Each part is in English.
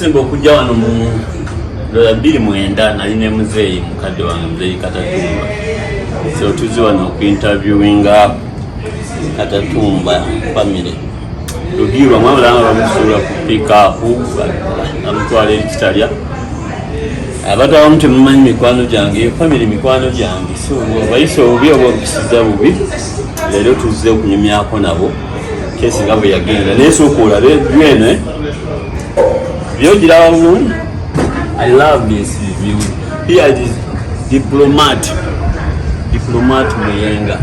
Simbo kujja wano mu 2009 nali ne muzeeyi mukadde wange muzeeyi Katatumba. So tuzi wano ku interviewinga Katatumba family. Rugiirwa mwabulanga bamusuula ku pick up amutwala ekitalya. Abantu abamu temumanyi mikwano gyange, family mikwano gyange. So bayise obubi oba obukisiza bubi. Leero tuzze okunyumyako nabo. Kesi nga bwe yagenda. Naye sooka olabe byene. I love this view. Here it is diplomat Muyenga.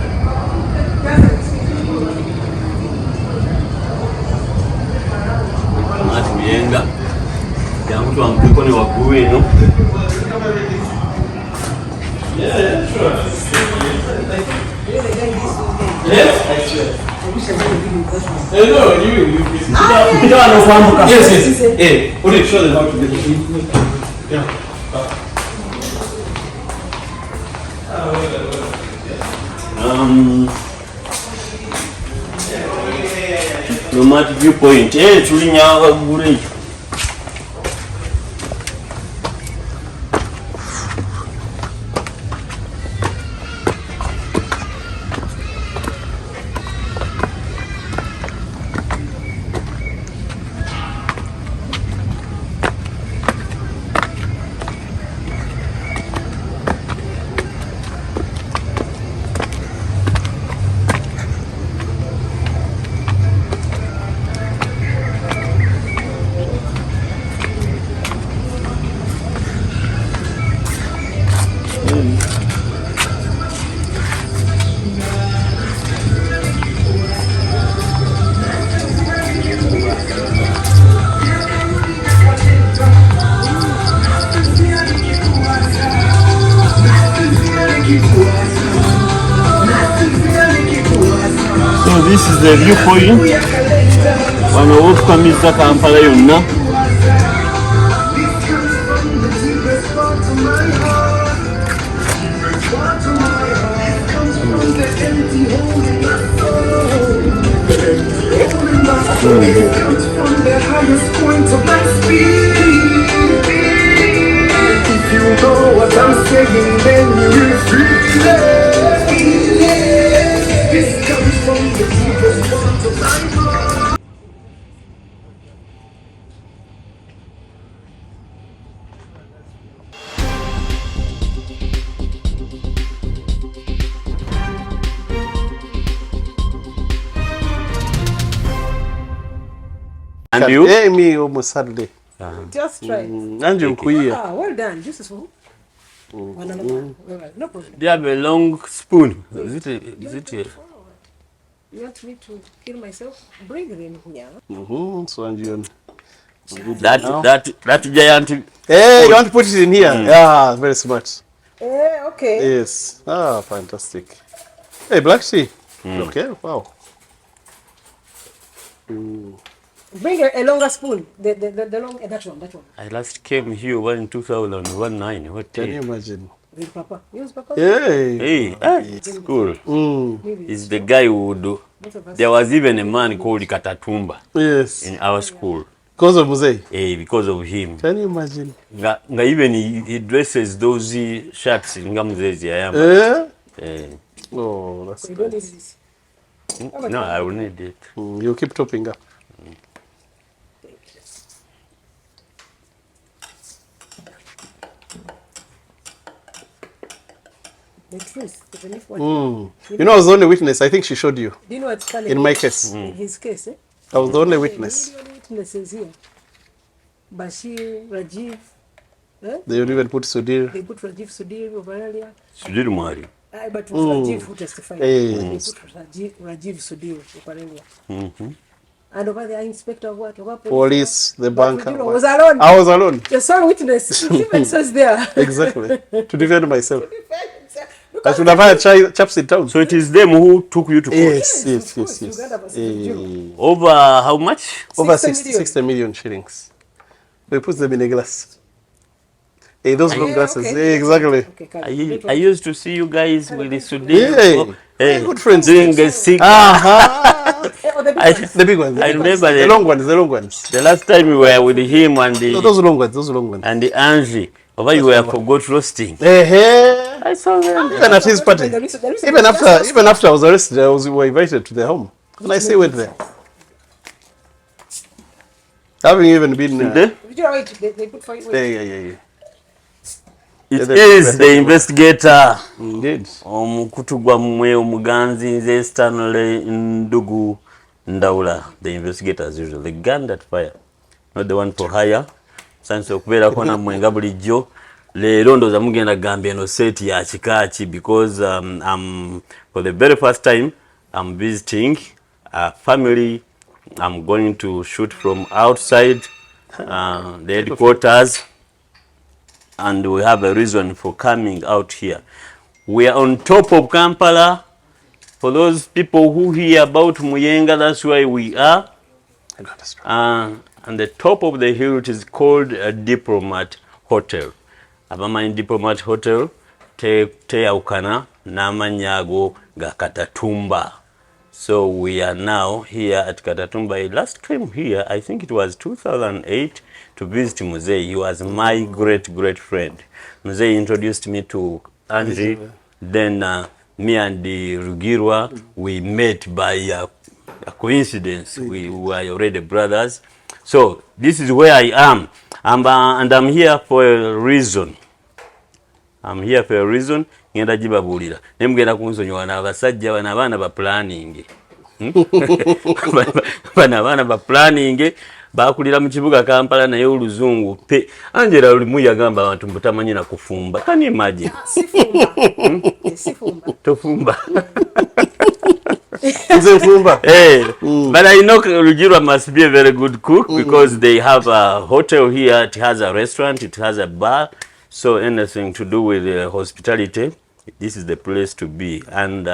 Diplomat Muyenga. Yangu tu amkuko ni wakuu wenu. Yes. Hello, you. Yes. Hey, put it. Show them how to get it. Yeah. Diplomatic viewpoint. Hey, tulinya gure. So this is the viewpoint. Wano wokukamiza Kampala yonna. If you know what I'm saying, then you will feel it. This comes from the deepest part of my heart. And you? Hey, me almost Saturday. Just try. And you queer. Ah, well done. This is for who? No problem. They have a long spoon. Is it a You want me to kill myself? Bring it in here. So and you. that giant? Hey, you want to put it in here? Yeah, very smart. Okay. Yes. Ah, fantastic. Hey, black tea. Okay. Wow. Bring a longer spoon. The long that one. I last came here in 2019. What Can you day? imagine? With Papa. Use Papa. Hey. Hey, it's cool. He's the guy who would do. Both of us. There was even a man called Katatumba Yes. in our school. Because of Muzei. Hey, because of him. Can you imagine? Nga even he dresses those shirts in Gamzezi. I am. Oh, that's You don't need nice. this. No, I will need it. You keep topping up. The truth. Even if one. You know, I was the only witness. I think she showed you. Do you know what's funny? In my case. In his case, I was the only witness. The only witnesses here. Bashir, Rajiv. They would even put Sudhir. They put Rajiv, Sudhir, Ruparelias. Sudhir Mwari. But it was Rajiv who testified. Hey. They put Rajiv, Sudhir, Ruparelias. And over there, inspector of what? Over Police, the banker. Rugiirwa was alone. I was alone. The sole witness. He even says there. Exactly. To defend myself. I should have had chaps in town. So it is them who took you to court? Yes. Uganda versus Nigeria. Over how much? Over 60 million. 60 million shillings. We put them in a glass. Hey, those long glasses. okay. Hey, exactly. Okay, I used to see you guys with the Yeah. Hey, Good friends. doing a cigar. Oh, the big I, ones. The big ones. I remember The long ones. The long ones. the last time we were with him and No, the those long ones. Those long ones. Angie, over you were for goat roasting. Hey. I saw them. Even at his party. Even after I was arrested, we were invited to their home. And I still went there. Having even been. They put for you. Yeah. It is the investigator. Indeed. Omukutu gwammwe omuganzi nze Stanley Ndugu Ndawula, the investigator as usual, the gun that fire, not the one for hire. Sanso okubeerako nammwe nga bulijjo. Leero ndooza mugenda gambia eno set ya kikaaki because for the very first time I'm visiting a family. I'm going to shoot from outside the headquarters, and we have a reason for coming out here. We are on top of Kampala. For those people who hear about Muyenga, that's why we are. And the top of the hill, it is called a Diplomat Hotel. Abamanyi Diplomat Hotel, teyaukana n'amannya ago ga Katatumba. So we are now here at Katatumba. I last came here, I think it was 2008, to visit Muzei. He was my great friend. Muzei introduced me to Angie. Then me and the Rugiirwa, we met by a coincidence. We were already brothers. So this is where I am. And I'm here for a reason. I'm here for a reason. Ngenda jibabulira. Nemugenda kunsonyiwa n'abasajja bana abaana ba planning. Bana abaana ba planning bakulira mu kibuga Kampala naye oluzungu pe. Angela lumu yagamba abantu mutamanyi na kufumba. Can you imagine? Sifumba. Tofumba. Hey. But I know Rugiirwa must be a very good cook because they have a hotel here, it has a restaurant, it has a bar. So anything to do with hospitality, this is the place to be. And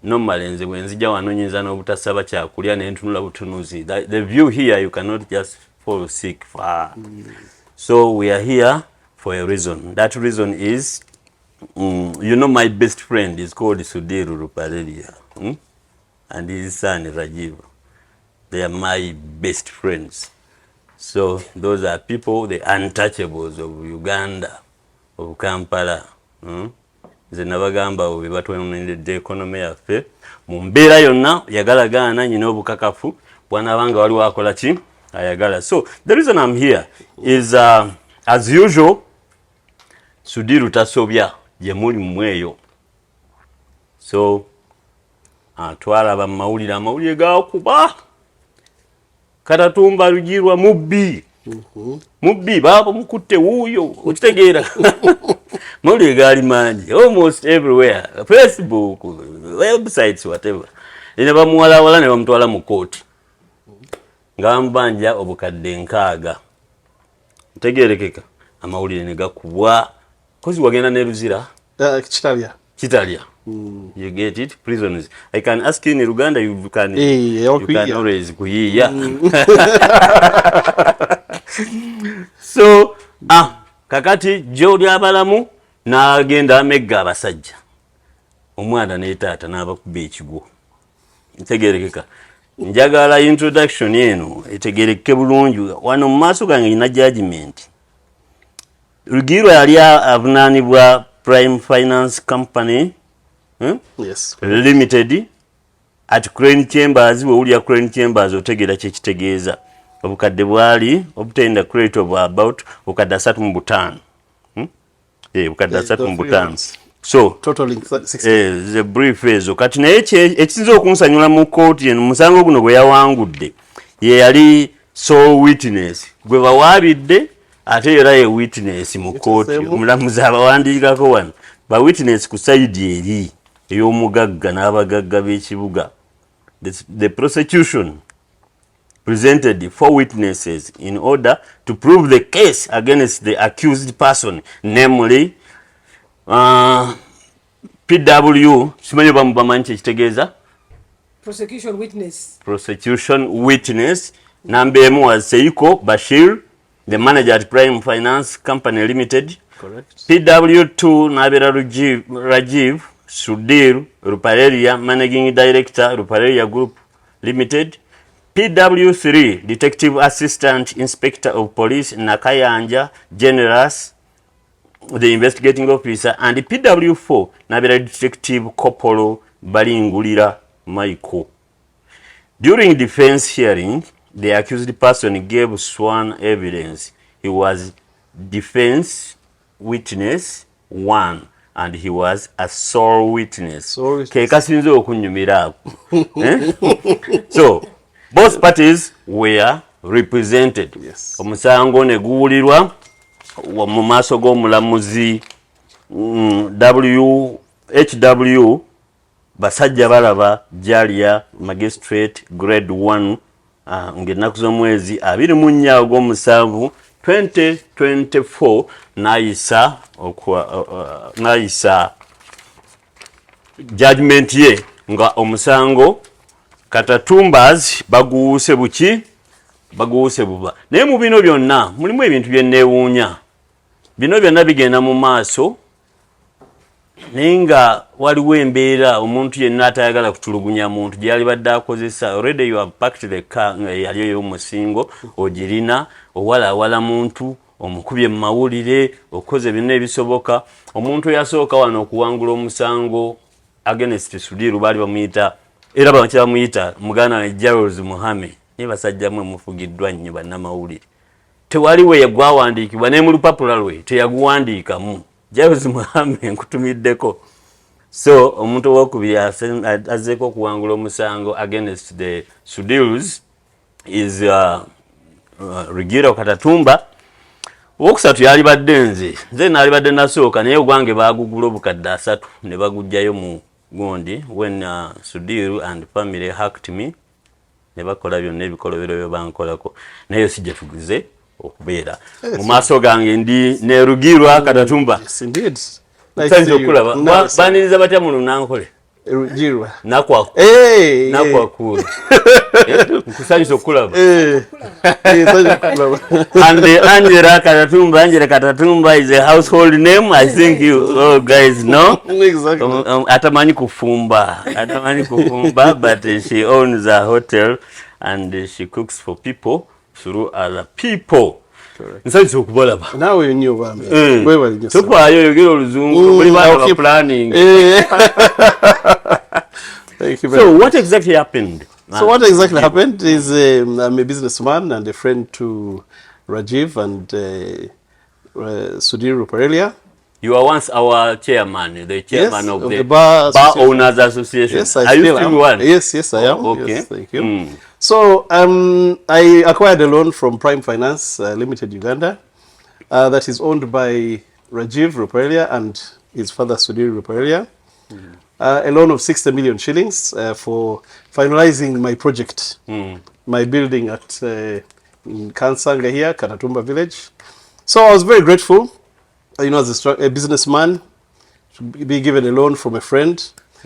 normally nze wenzija wano nyinza n'obutasaba kyakulya ne ntunula butunuzi. The view here, you cannot just fall sick far. So we are here for a reason. That reason is, you know, my best friend is called Ruparelias. And his son Rugiirwa. They are my best friends. So those are people, the untouchables of Uganda, of Kampala. Nze nabagamba obe batwonedde economy yaffe mu mbeera yonna yagalagaana nyina obukakafu bw'anaabanga waliwo akola ki ayagala. So the reason I'm here is as usual, Sudiru tasobya gye muli mmweyo. So twalaba mu mawulire, amawulire gakuba Katatumba Rugiirwa mubbi. Mubbi baba mukutte wuuyo okitegeera. Mawulire gaali mangi almost everywhere, Facebook, websites, whatever. Ine bamuwalawala ne bamutwala mu kooti nga bamubanja obukadde 6. Ntegeerekeka amawulire ne gakubwa kozi wagenda ne Luzira Kitalya. You get it? Prisons. I can ask you in Uganda, you can always kuyiya. So, kakati Jodi abalamu na agenda amegga abasajja. Omwana ne taata n'abakuba ekigwo. Ntegeerekeka. Njagala introduction eno etegeereke bulungi. Wano mu maaso gange ina judgment. Rugiirwa yali avunaanibwa Prime Finance Company Yes. Limited at Crane Chambers. Wewulya Crane Chambers otegeera kye kitegeeza. Obukadde bwali obtained a credit of about obukadde 3.5. Obukadde 3.5. So Totaling 60. the brief ezo kati naye ekisinza okunsanyula mu kooti eno musango guno gwe yawangudde ye yali sole witness gwe bawaabidde ate era ye witness mu kooti. Omulamuzi abawandiikako wano ba witness ku side eri ey'omugagga n'abagagga b'ekibuga. The prosecution presented 4 witnesses in order to prove the case against the accused person, namely PW, simanyi bamanyi kitegeeza prosecution witness. Number 1 was Seiko Bashir, the manager at Prime Finance Company Limited. Correct. PW2 nabera Rajiv Sudhir Ruparelia, Managing Director, Ruparelia Group Limited. PW3 Detective Assistant Inspector of Police Nakayanja Generas, the Investigating Officer, and PW4 nabera Detective Kopolo Balingulira Michael. During defense hearing, the accused person gave sworn evidence. He was defense witness 1 and he was a sole witness. So both parties were represented. Yes. Omusango neguwulirwa mu maaso g'omulamuzi HW basajja balaba Jalia Magistrate Grade 1 ng'ennaku z'omwezi 24 ogw'omusanvu 2024 n'ayisa judgment ye nga omusango Katatumbas baguuse buki baguuse buba. Naye mu bino byonna mulimu ebintu bye neewuunya. Bino byonna bigenda mu maaso naye nga waliwo embeera omuntu yenna atayagala kutulugunya muntu gyali badde akozesa. Already you have packed the car yali ey'omusingo ogirina owalaawala muntu omukubye mu mawulire okoze byonna ebisoboka. Omuntu yasooka wano okuwangula omusango against Sudiru baali bamuyita era bakye bamuyita muganda we Gerald Muhammad. Naye basajja mwe mufugiddwa nnyo bannamawulire. Tewaliwo yagwawandiikibwa ne mu lupapula lwe teyaguwandiikamu. Gerald Muhammad nkutumiddeko. So omuntu owokubiri azzeeko okuwangula omusango against the Sudirus is Rugiirwa Katatumba. Owokusatu yali badde nze naali badde nasooka naye ogwange baagugula obukadde 3 ne bagujjayo mu gundi when Sudiru and family hacked me ne bakola byonna ebikolobero bye bankolako naye sijja tuguze okubeera mu maaso gange ndi ne Rugiirwa Katatumba. Yes, indeed. Nice okulaba baniriza batya mu lunankole Rugiirwa nakwaku nakwaku nkusanyusa okulaba and Angela Katatumba is a household name. I think you all guys know. Exactly. Atamanyi kufumba but she owns a hotel and she cooks for people through other people. Nsanyusa okubalaba nawe nnyo bambi webali tofaayo yogera oluzungu buli bantu planning. Thank you very So much. what exactly happened? So what exactly happened is I'm a businessman and a friend to Rajiv and Sudhir Ruparelia. You were once our chairman, the chairman of the Bar Owners Association. Yes, Are you still one? Yes, I am. Okay. Yes, thank you. So I acquired a loan from Prime Finance Limited Uganda that is owned by Rajiv Ruparelia and his father Sudhir Ruparelia. A loan of 60 million shillings for finalizing my project, my building at Kansanga here, Katatumba village. So I was very grateful, as a businessman, to be given a loan from a friend.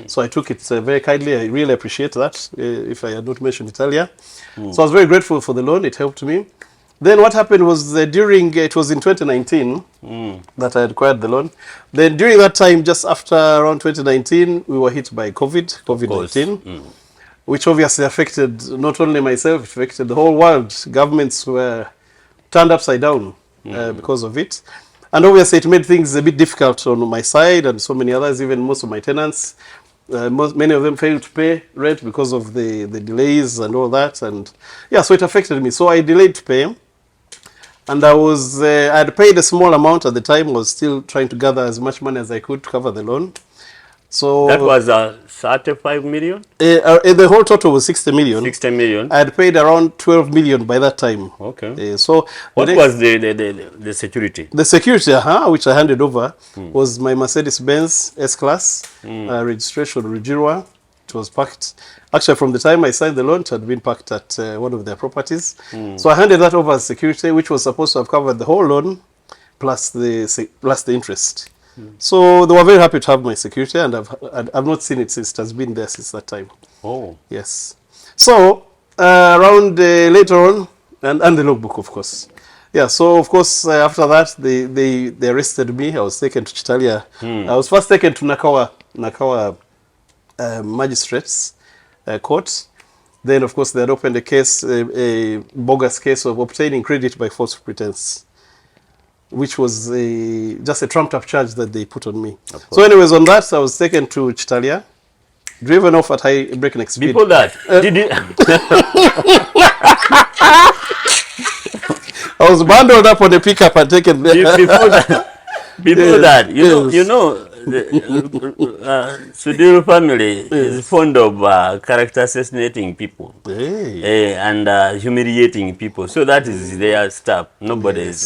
So I took it very kindly. I really appreciate that, if I had not mentioned it earlier. So I was very grateful for the loan. It helped me. Then what happened was it was in 2019 that I acquired the loan. Then during that time, just after around 2019, we were hit by COVID-19, which obviously affected not only myself, it affected the whole world. Governments were turned upside down because of it. And obviously it made things a bit difficult on my side and so many others, even most of my tenants. Many of them failed to pay rent because of the delays and all that. And yeah, so it affected me. So I delayed to pay. And I had paid a small amount at the time. I was still trying to gather as much money as I could to cover the loan. So that was 35 million? The whole total was 60 million. 60 million. I had paid around 12 million by that time. Okay. So what was the security? The security, which I handed over, was my Mercedes-Benz S-Class, registration Rugiirwa. It was parked. Actually, from the time I signed the loan, it had been parked at one of their properties. So I handed that over as security, which was supposed to have covered the whole loan, plus the interest. So they were very happy to have my security, and I've not seen it since. It has been there since that time. Oh. Yes. So around later on, and the logbook, of course. Yeah, so of course after that they arrested me. I was taken to Chitalia. I was first taken to Nakawa magistrates court. Then of course they had opened a case, a bogus case of obtaining credit by false pretense, which was just a trumped up charge that they put on me. So anyways, on that I was taken to Chitalia, driven off at high breakneck speed. Before that, did you? I was bundled up on a pickup and taken there. Before that, you know, the Sudiru family is fond of character assassinating people and humiliating people. So that is their stuff. Nobody is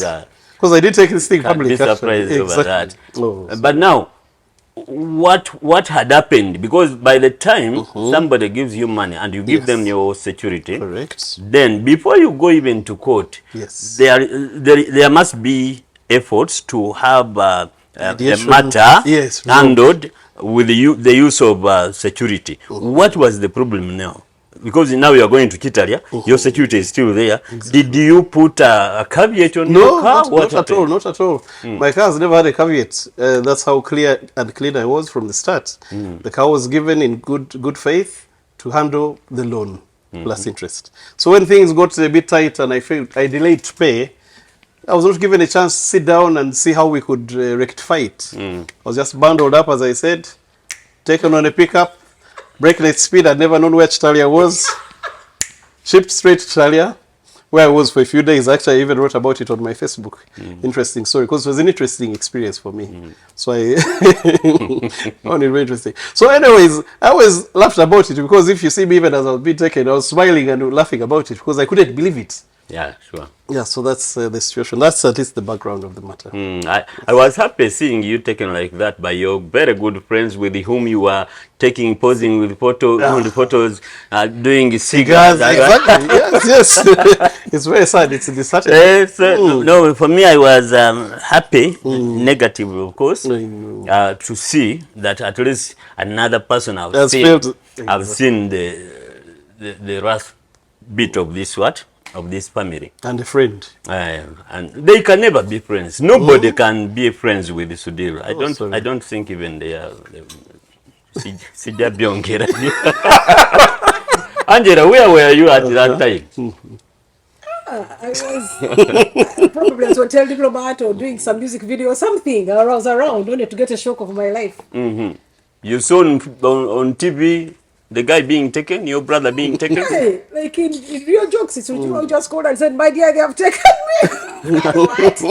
because I did take this thing public. Be surprised over that. Oh, but now, what had happened? Because by the time somebody gives you money and you give them your security, correct. Then before you go even to court, there must be efforts to have a matter handled with the use of security. What was the problem now? Because now you are going to Kitalia, your security is still there. Did you put a caveat on your car? Not at all, not at all. My car has never had a caveat. That's how clear and clean I was from the start. The car was given in good faith to handle the loan plus interest. So when things got a bit tight and I delayed to pay, I was not given a chance to sit down and see how we could rectify it. I was just bundled up, as I said, taken on a pickup, breakneck speed. I'd never known where Chitalia was. Shipped straight to Chitalia, where I was for a few days. Actually, I even wrote about it on my Facebook. Interesting story, because it was an interesting experience for me. So I found it very interesting. So anyways, I always laughed about it, because if you see me even as I was being taken, I was smiling and laughing about it, because I couldn't believe it. Yeah, sure. Yeah, so that's the situation. That's at least the background of the matter. I was happy seeing you taken like that by your very good friends with whom you were posing with photos, doing cigars. Exactly. yes. It's very sad. It's disheartening. No, for me, I was happy, negative, of course, to see that at least another person I've seen the rough bit of this of this family. And a friend. And they can never be friends. Nobody can be friends with Sudiru. I don't think even they are. Angela, where were you at that time? I was probably as a hotel diplomat or doing some music video or something. I was around only to get a shock of my life. You saw on TV the guy being taken, your brother being taken? Hey, like in real jokes, it's you just called and said, "My dear, they have taken me." What?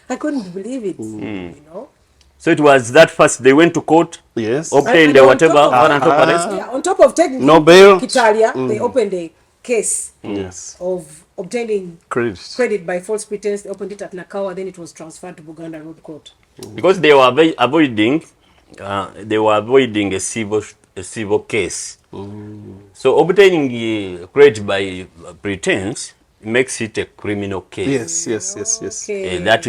I couldn't believe it, you know. So it was that first they went to court, obtained whatever warrant of arrest. Yeah, on top of taking no bail, Kitalia, they opened a case of obtaining credit by false pretense. They opened it at Nakawa, then it was transferred to Buganda Road Court. Because they were avoiding a civil case. So obtaining credit by pretense makes it a criminal case. Yes. That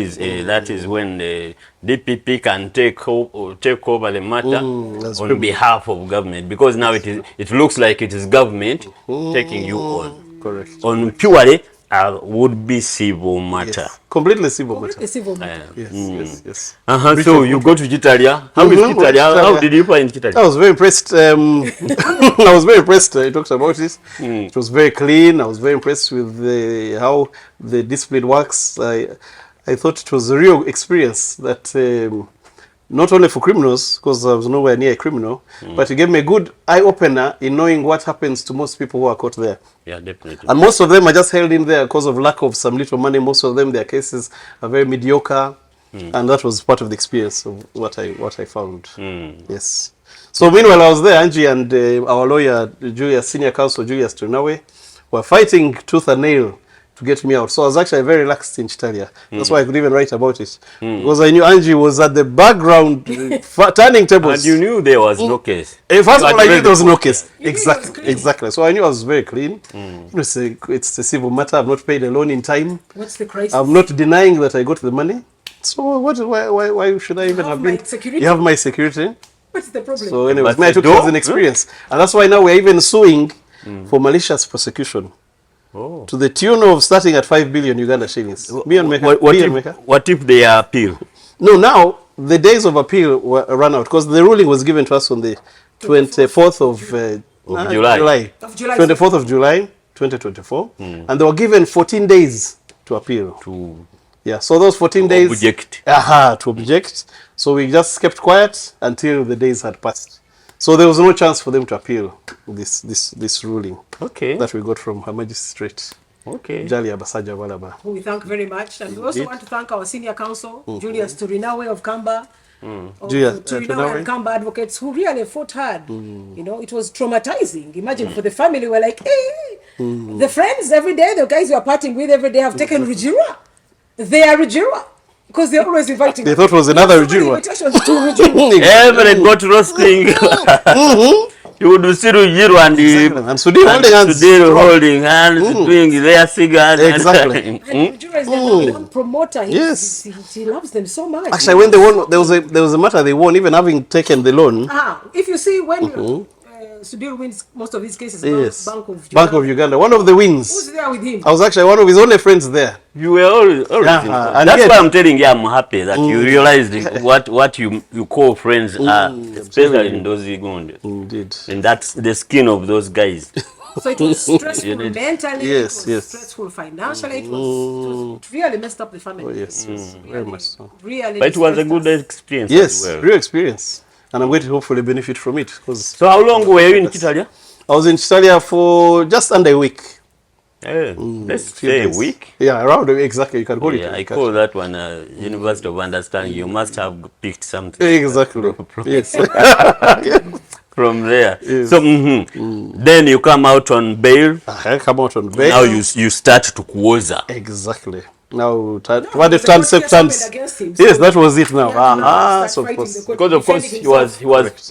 is when the DPP can take over the matter on behalf of government, because now it looks like it is government taking you on. Correct. On purely would be civil matter. Yes. Completely civil matter. Yes. So you go to Kitalia. How is Kitalia? How did you find Kitalia? I was very impressed. I was very impressed. I talked about it. It was very clean. I was very impressed with how the discipline works. I thought it was a real experience that not only for criminals, because I was nowhere near a criminal, but it gave me a good eye-opener in knowing what happens to most people who are caught there. Yeah, definitely. And most of them are just held in there because of lack of some little money. Most of them, their cases are very mediocre. And that was part of the experience of what I found. Yes. So meanwhile, I was there, Angie and our lawyer, Julius, senior counsel Julius Tunawe, were fighting tooth and nail to get me out. So I was actually very relaxed in Chitalia. That's why I could even write about it. Because I knew Angie was at the background turning tables. And you knew there was no case. First of all, I knew there was no case. Exactly. So I knew I was very clean. It's a civil matter. I've not paid a loan in time. What's the crisis? I'm not denying that I got the money. So why should I even have been? Security? You have my security. What's the problem? So anyways, I took it as an experience. And that's why now we're even suing for malicious prosecution. to the tune of starting at 5 billion Uganda shillings. What if they appeal? No, now the days of appeal were run out because the ruling was given to us on the 24th of July. 24th of July, 2024. And they were given 14 days to appeal. Yeah, so those 14 days... Object. To object. So we just kept quiet until the days had passed. So there was no chance for them to appeal this ruling that we got from Her Magistrate. Jalia Basaja Walaba. Who we thank very much. And we also want to thank our senior counsel, Julius Turinawe of Kamba. Turinawe and Kamba advocates who really fought hard. You know, it was traumatizing. Imagine for the family, we're like, hey, the friends every day, the guys you are partying with every day have taken Rugiirwa. They are Rugiirwa. Because they're always inviting. They thought it was another Rugiirwa. Every got roasting. You would see Rugiirwa and Sudhir holding hands. Sudhir holding hands, doing their cigars. Exactly. And Rugiirwa is their one promoter. Yes. He loves them so much. Actually, when they won, there was a matter they won, even having taken the loan. If you see when Sudhir wins most of his cases, Bank of Uganda. One of the wins. Who's there with him? I was actually one of his only friends there. You were always that's why I'm telling you I'm happy that you realized what you call friends are, especially in those Uganda. Indeed. And that's the skin of those guys. So it was stressful mentally, yes, it was stressful financially, it really messed up the family. Oh, yes, very much so. Really, but it was a good experience. Yes, real experience. And I'm going to hopefully benefit from it. So how long were you in Italia? I was in Italia for just under a week. Let's say a week. Yeah, around exactly. You can call it. I call that one University of Understanding. You must have picked something. Exactly. Yes. From there. Yes. So then you come out on bail. I come out on bail. Now you start to kuoza. Exactly. Now, what the turns. Yes, that was it now. So of course. Because of course he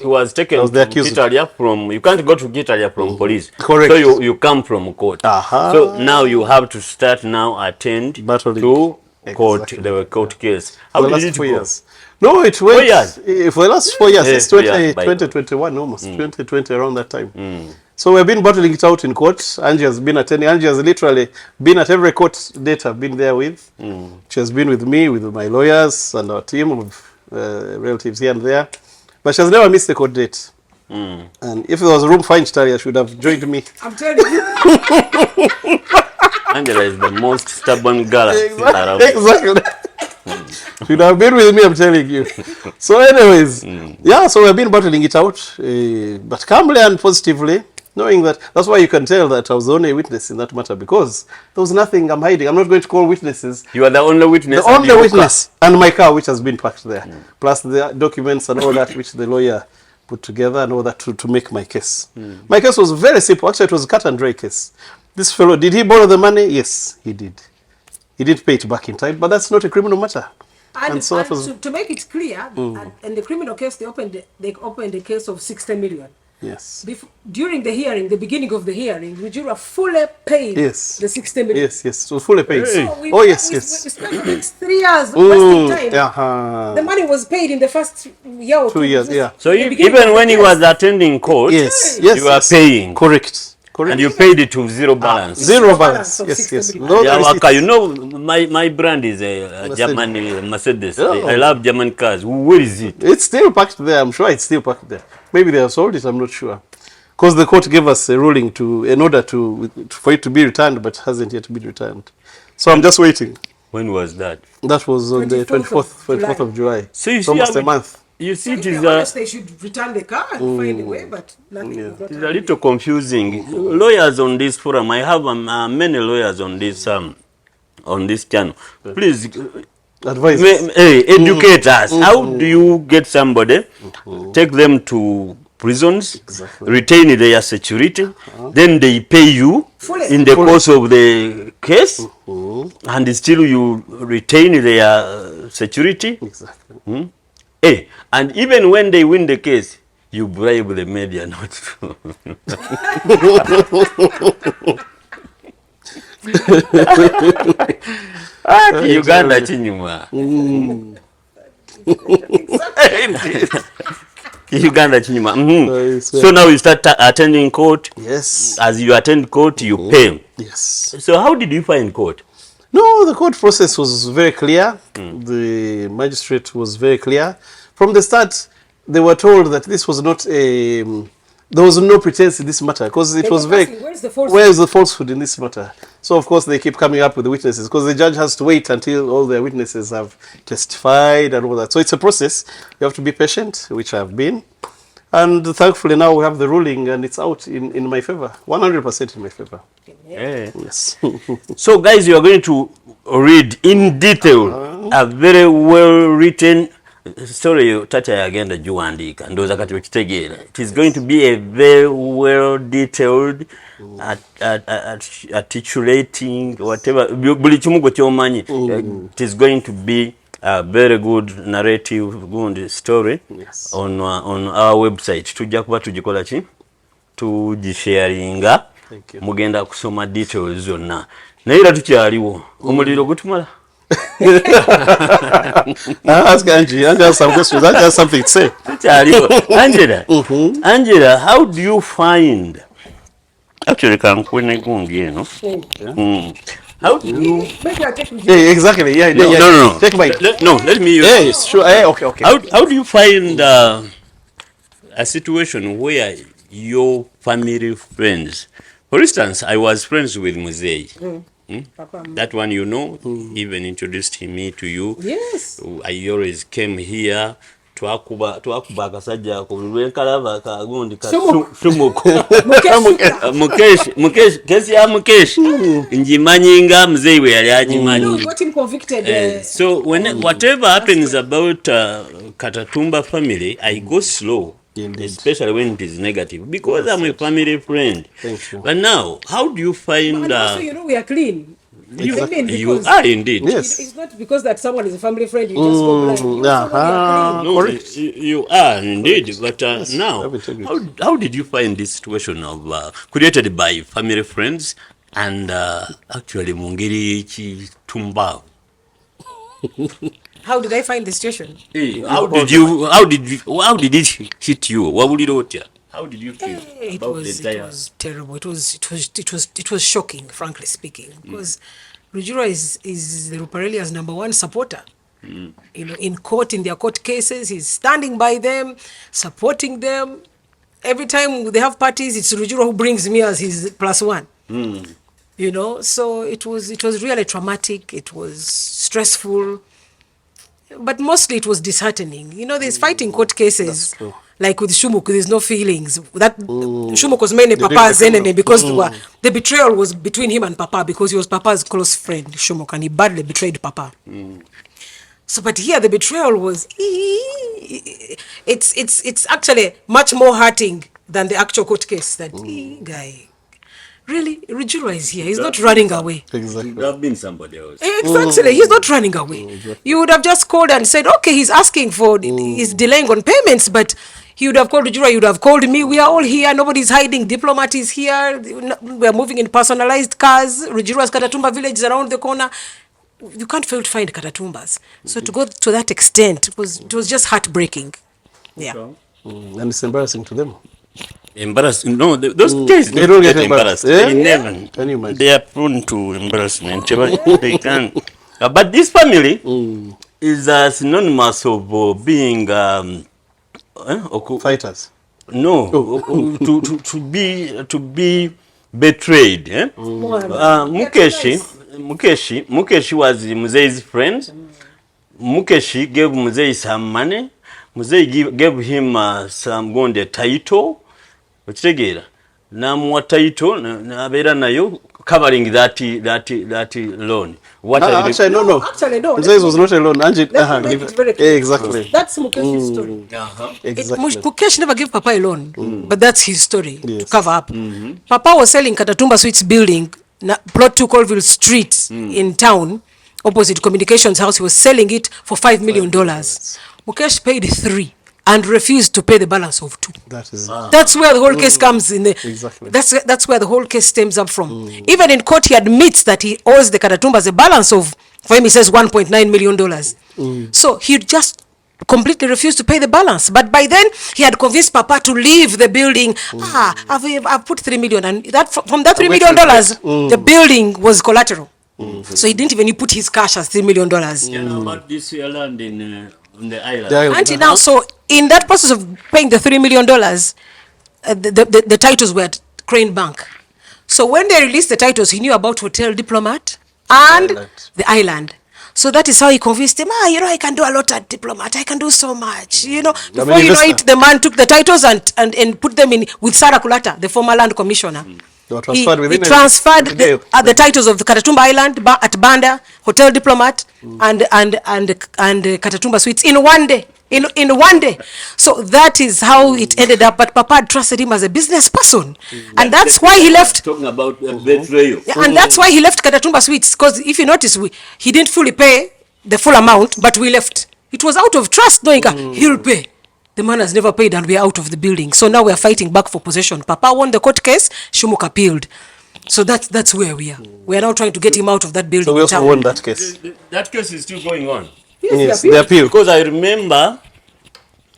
was taken to Italia from. You can't go to Italia from police. Correct. So you come from court. So now you have to start now attend to court. The court case. How did it go? No, it went 4 years. For the last 4 years. It's 2021 almost. 2020 around that time. So we've been battling it out in court. Angie has been attending. Angie has literally been at every court date I've been there with. She has been with me, with my lawyers and our team of relatives here and there. But she has never missed a court date. And if there was room for Italia, she would have joined me. I'm telling you. Angela is the most stubborn girl. Exactly. She would have been with me, I'm telling you. So anyways, so we've been battling it out. But calmly and positively. Knowing that's why you can tell that I was the only witness in that matter, because there was nothing I'm hiding. I'm not going to call witnesses. You are the only witness. The only witness. And my car, which has been parked there. Plus the documents and all that, which the lawyer put together and all that to make my case. My case was very simple. Actually, it was a cut and dry case. This fellow, did he borrow the money? Yes, he did. He did pay it back in time, but that's not a criminal matter. And so to make it clear, in the criminal case, they opened a case of 60 million. Yes. During the hearing, the beginning of the hearing, Rugiirwa fully paid the 60 million. Yes, it was fully paid. So we spent the next 3 years wasting time. The money was paid in the first year or 2 years. So even when he was attending court, you were paying. Correct. And you paid it to zero balance. Zero balance. Yes. You know, my brand is a German Mercedes. I love German cars. Where is it? It's still parked there. I'm sure it's still parked there. Maybe they have sold it. I'm not sure. Because the court gave us a ruling in order for it to be returned, but hasn't yet been returned. So I'm just waiting. When was that? That was on the 24th of July. So you see, almost a month. You see, it is they should return the car and find a way, but nothing. It's a little confusing. Lawyers on this forum, I have many lawyers on this channel. Please advise, educate us. How do you get somebody, take them to prisons, retain their security, then they pay you in the course of the case, and still you retain their security? Exactly. And even when they win the case, you bribe the media not to. Uganda chinyuma. Uganda Chinyuma. So now you start attending court. Yes. As you attend court, you pay. Yes. So how did you find court? No, the court process was very clear. The magistrate was very clear. From the start, they were told that this was not a... there was no pretense in this matter because it was very... Where is the falsehood in this matter? So, of course, they keep coming up with the witnesses because the judge has to wait until all their witnesses have testified and all that. So it's a process. You have to be patient, which I have been. And thankfully now we have the ruling and it's out in my favor. 100% in my favor. Yeah. Yes. So, guys, you are going to read in detail a very well written story. Tata agenda juandika ndoza kati wekitegeera. It is going to be a very well detailed, articulating, whatever. Buli kimu gwe kyomanyi. It is going to be a very good narrative, good story. Yes. On our website. Tujja kuba tugikola ki? Tugisharinga. Mugenda kusoma details zonna. Naye era tukyaliwo. Omuliro gutumala. Ask Angie. Angie has some questions. Angie has something to say. Angela, Angela, how do you find... Actually, can how do you... Yeah, exactly. Yeah, No. Take my... No, let me use... Yes, sure. Okay. How do you find a situation where your family friends... For instance, I was friends with Muzei. That one, you know, even introduced me to you. Yes. I always came here. Twakuba akasajja ku lwenkalaba kagundi ka Sumuko. Mukesh kesi ya Mukesh njimanyi nga mzee we yali ajimanyi. Got him convicted. So whatever happens about Katatumba family, I go slow. Indeed. Especially when it is negative, because I'm a family friend. Thank you. But now, how do you find... And also, you know, we are clean. You are indeed. Yes. It's not because that someone is a family friend, you just go blind. No, you are indeed. But now, how did you find this situation of created by family friends and actually Mungiri Tumba? How did I find the situation? How did it hit you? How did you feel? It was terrible. It was shocking, frankly speaking, because Rugiirwa is the Ruparelias' #1 supporter. You know, in court, in their court cases, he's standing by them, supporting them. Every time they have parties, it's Rugiirwa who brings me as his +1. You know, so it was really traumatic. It was stressful. But mostly it was disheartening. You know, there's fighting court cases, like with Shumuko, there's no feelings. That Shumuko was mainly Papa's enemy because the betrayal was between him and Papa because he was Papa's close friend, Shumuko, and he badly betrayed Papa. So, but here the betrayal was, it's actually much more hurting than the actual court case. That guy. Really, Rugiirwa is here. He's not running away. Exactly. There have been somebody else. Exactly. He's not running away. Exactly. You would have just called and said, okay, he's asking for, he's delaying on payments, but he would have called Rugiirwa, you would have called me. We are all here. Nobody's hiding. Diplomat is here. We are moving in personalized cars. Rugiirwa's Katatumba village is around the corner. You can't fail to find Katatumbas. So to go to that extent, it was just heartbreaking. Yeah. And it's embarrassing to them. Embarrassing? No, those guys they don't get embarrassed. They never. They are prone to embarrassment. They can. But this family is synonymous of being fighters. No, to be betrayed. Mukeshi was Muzei's friend. Mukeshi gave Muzei some money. Muzei gave him some gonde title. Okitegera namuwa title nabeera nayo covering that loan. Actually no. Muzei was not alone. Exactly. That's Mukesh's story. Exactly. Mukesh never gave Papa a loan, but that's his story to cover up. Papa was selling Katatumba Suites building, plot 2 Colville Street in town, opposite Communications House. He was selling it for $5 million. Mukesh paid 3 and refused to pay the balance of 2. That's where the whole case comes in. Exactly. That's where the whole case stems up from. Even in court, he admits that he owes the Katatumbas a balance of, for him, he says $1.9 million. So he just completely refused to pay the balance. But by then, he had convinced Papa to leave the building. I've put 3 million, and that from that $3 million, the building was collateral. So he didn't even put his cash as $3 million. You know about this land in on the island? Until now, so in that process of paying the $3 million, the titles were at Crane Bank. So when they released the titles, he knew about Hotel Diplomat and the island. So that is how he convinced him, I can do a lot at Diplomat. I can do so much. Before you know it, the man took the titles and put them in with Sarah Kulata, the former land commissioner. He transferred the titles of the Katatumba Island at Banda, Hotel Diplomat, and Katatumba Suites in one day. In one day. So that is how it ended up. But Papa trusted him as a business person. And that's why he left. Talking about betrayal. Yeah, and that's why he left Katatumba Suites. Because if you notice, he didn't fully pay the full amount, but we left. It was out of trust, knowing he'll pay. The man has never paid and we are out of the building. So now we are fighting back for possession. Papa won the court case, Shumuk appealed. So that's where we are. We are now trying to get him out of that building. So we also won that case. That case is still going on. Yes, the appeal. Because I remember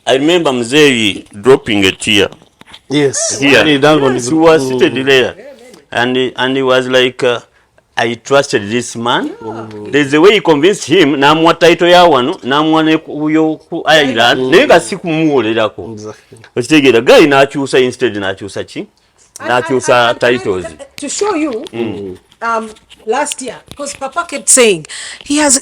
Mzee dropping a tear. Yes. Here. He was seated there. And he was like, I trusted this man. There's a way he convinced him. Namwa title ya wano, namwa ne ku island. Nega sikumuolerako. Exactly. Okitegera guy n'akyusa instead n'akyusa ki? N'akyusa titles. To show you, last year, because Papa kept saying he has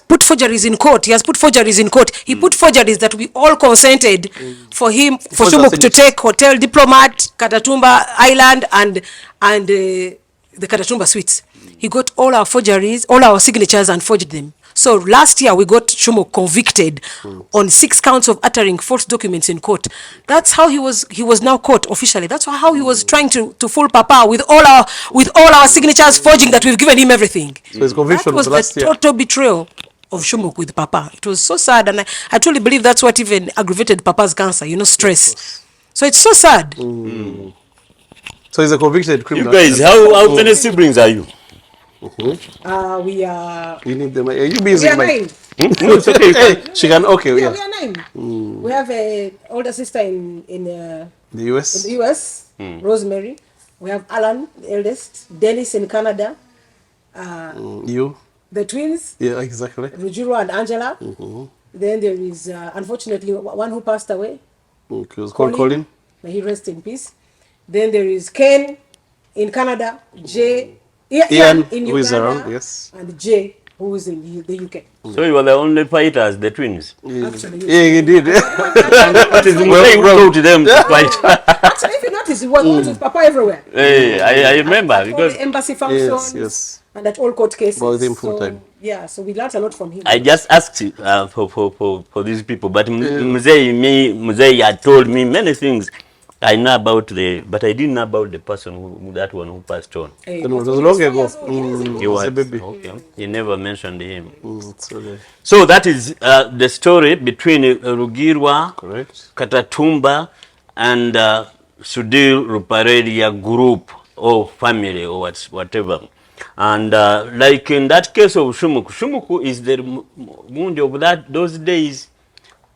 put forgeries in court. He has put forgeries in court. He put forgeries that we all consented for Shumuk to take Hotel Diplomat, Katatumba Island, and the Katatumba Suites. He got all our forgeries, all our signatures, and forged them. So last year we got Shumuk convicted on 6 counts of uttering false documents in court. That's how he was now caught officially. That's how he was trying to fool Papa with all our signatures, forging that we've given him everything. So his conviction was last year. Total betrayal of Shumuk with Papa. It was so sad, and I truly believe that's what even aggravated Papa's cancer. Stress. So it's so sad. So he's a convicted criminal. You guys, how many siblings are you? We are. You need them. You busy? We are 9. It's okay. Hey, she can. Okay, yeah. We are 9. We have an older sister in the US. In the US, Rosemary. We have Alan, the eldest. Dennis in Canada. You. The twins. Yeah, exactly. Rugiirwa and Angela. Then there is, unfortunately, one who passed away. It was Colin. May he rest in peace. Then there is Ken in Canada, Ian in Uganda, who is around, yes, and Jay, who is in the UK. So you were the only fighters, the twins? Actually, yeah, he did. What is wrote to them to fight? Actually, if you notice, we were going with Papa everywhere. Hey, I remember. At because all the embassy functions, yes. And at all court cases. About him full time. Yeah, so we learned a lot from him. I just asked for these people, but Mzee had told me many things. I know about but I didn't know about the person that one who passed on. It was long ago. He was a baby. Okay. He never mentioned him. Okay. So that is the story between Rugiirwa Katatumba and Sudhir Ruparelia group or family or whatever. And like in that case of Shumuk is the wound of those days,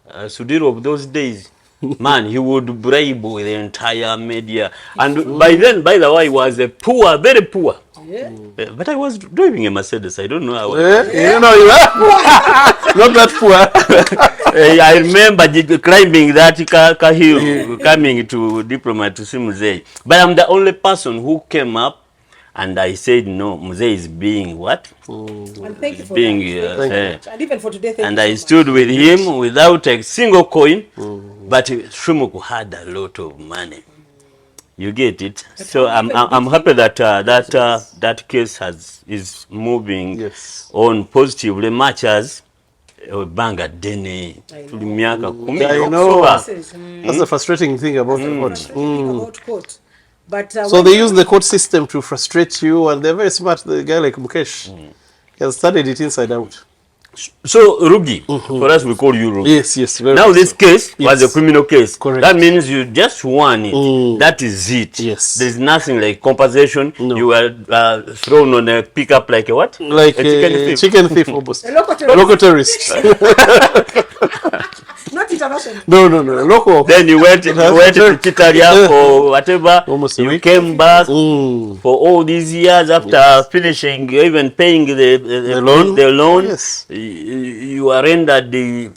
Sudhir of those days. Man, he would bribe with the entire media. And by then, by the way, he was a poor, very poor. Yeah. But I was driving a Mercedes. I don't know how. You know, you are not that poor. I remember climbing that hill, coming to Diplomat to see Mzee. But I'm the only person who came up and I said, no, Mzee is being what? And thank you for being, that. And even for today, thank and you I so stood with him without a single coin. But Shumuk had a lot of money. You get it? So I'm happy that that case is moving on positively, much as Banga Dene. I know. That's the frustrating thing about the court. But, so they use the court system to frustrate you, and they're very smart. The guy like Mukesh, he has studied it inside out. So Rugi, for us we call you Rugi. Yes. Now this case was a criminal case. Correct. That means you just won it. That is it. Yes. There's nothing like compensation. No. You were thrown on a pickup like a what? Like a chicken thief almost. A local terrorist. No, local. Then you went to Chitalia for whatever. Almost a you week. came back for all these years after finishing, even paying the loan. The loan. Yes. You were rendered the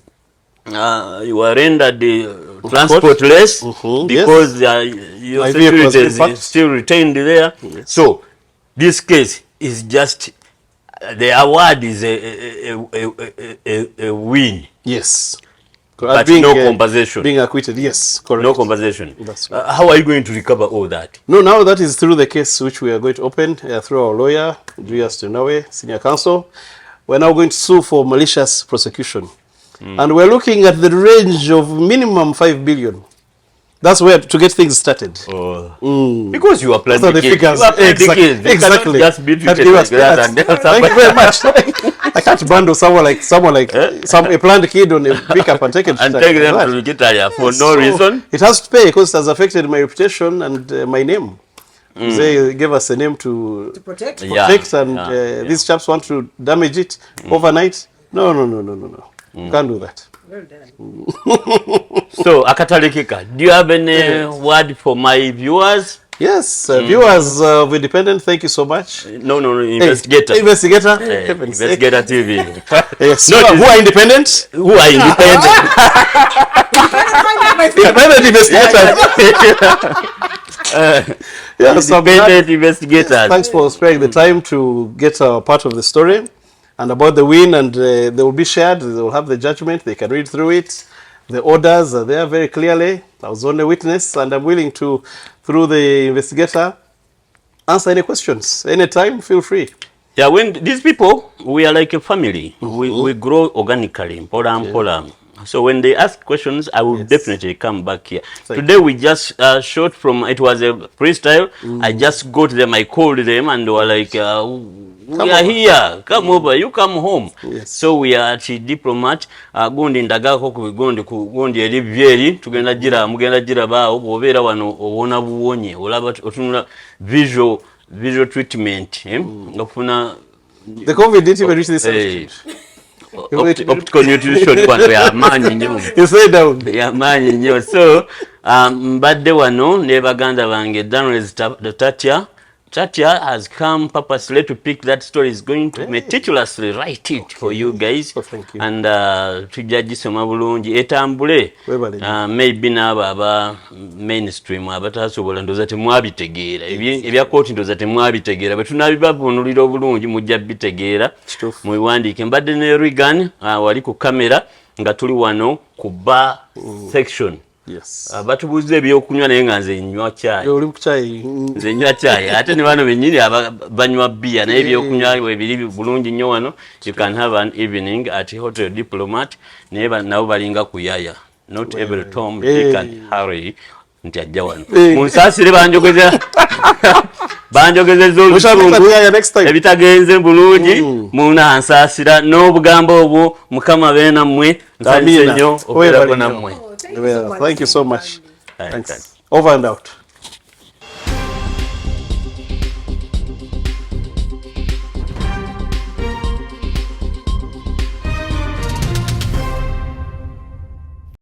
transportless because your security is still retained there. Yes. So this case is just the award is a win. Yes. But no compensation. Being acquitted, yes, correct. No compensation. That's right. How are you going to recover all that? No, now that is through the case which we are going to open through our lawyer, Rugiirwa Katatumba, senior counsel. We're now going to sue for malicious prosecution. And we're looking at the range of minimum 5 billion. That's where to get things started. Because you are planning the figures. Exactly. Just beat it like that. And thank you very much. I can't bundle someone like a planned kid on a pickup and take it and take them to Rugiirwa for no reason. It has to pay because it has affected my reputation and my name. They gave us a name to protect, and these chaps want to damage it overnight. No. Can't do that. Well done. So, Akatalekika, do you have any word for my viewers? Yes, viewers of Independent, thank you so much. No, Investigator. Investigator? Investigator TV. Yes. No, who are independent? Who are independent? Independent investigators. Independent investigators. Thanks for sparing the time to get a part of the story and about the win, and they will be shared. They will have the judgment. They can read through it. The orders are there very clearly. I was only a witness, and I'm willing to, through the investigator, answer any questions. Anytime, feel free. Yeah, when these people, we are like a family. We grow organically. So when they ask questions, I will definitely come back here. Today we just shot from, it was a freestyle. I just got them, I called them, and they were like, we are here, come over, you come home. So we are at Diplomat, gundi ndagako gundi elivyeri, tugenda jira ba, obera wano, obona buwonye, olaba otunula visual treatment. Ngafuna the COVID didn't even reach this stage. Optical nutrition kwano ya manyi nyo. You say down. Ya manyi nyo. So, mbadde wano ne baganda bange Danres Tatia has come purposely to pick that story. Is going to meticulously write it for you guys. Thank you. And tujagisoma bulungi etambule. Maybe n'aba mainstream abatasobola ndoza temwabitegeera. Ebya court ndoza temwabitegeera. Bwe tunabibavunulira obulungi mujja bitegeera. Mubiwandiike. Mbadde ne Regan wali ku kamera nga tuli wano ku bar section. Yes. Batubuze ebyokunywa naye nga nze nywa chai. Oli ku chai. Nze nywa chai. Ate ne bano benyini banywa beer naye ebyokunywa ebiri bulungi nnyo wano. You can have an evening at Hotel Diplomat. Naye nabo balinga kuyaya. Not every Tom, Dick and Harry. Nti ajja wano. Munsasire banjogezeza olusungu ebitagenze bulungi munansasira n'obugambo obwo mukama beena mmwe nsanyuse nnyo okubeerako nammwe. Thank you so much. Thanks. Over and out.